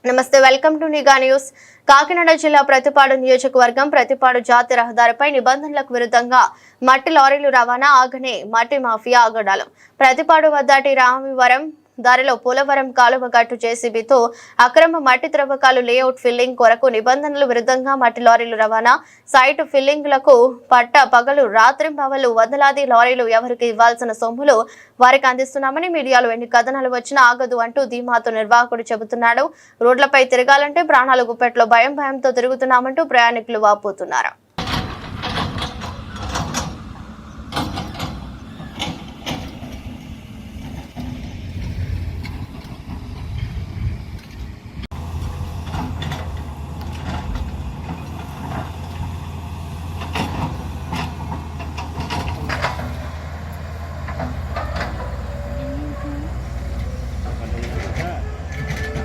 నమస్తే, welcome to నిఘా news. Kakinada జిల్లా ప్రతిపాడు నియోజకవర్గం ప్రతిపాడు జాతీయ రహదారిపై నిబంధనలకు విరుద్ధంగా మట్టి లారీలు రవాణా ఆగనే మట్టి మాఫియా ఆగడాలు. ప్రతిపాడు వద్దటి రామవరం దారిలో పోలవరం కాలువ గట్టు జేసీబీతో అక్రమ మట్టి త్రవ్వకాలు లేఅవుట్ ఫిల్లింగ్ కొరకు నిబంధనలు విరుద్ధంగా మట్టి లారీలు రవాణా, సైట్ ఫిల్లింగ్లకు పట్ట పగలు రాత్రింబవళ్లు వందలాది లారీలు ఎవరికి ఇవ్వాల్సిన సొమ్ములు వారికి అందిస్తున్నామని మీడియాలో ఎన్ని కథనాలు వచ్చినా ఆగదు అంటూ ధీమాతో నిర్వాహకుడు చెబుతున్నాడు. రోడ్లపై తిరగాలంటే ప్రాణాలు గుప్పెట్లో భయంతో తిరుగుతున్నామంటూ ప్రయాణికులు వాపోతున్నారు.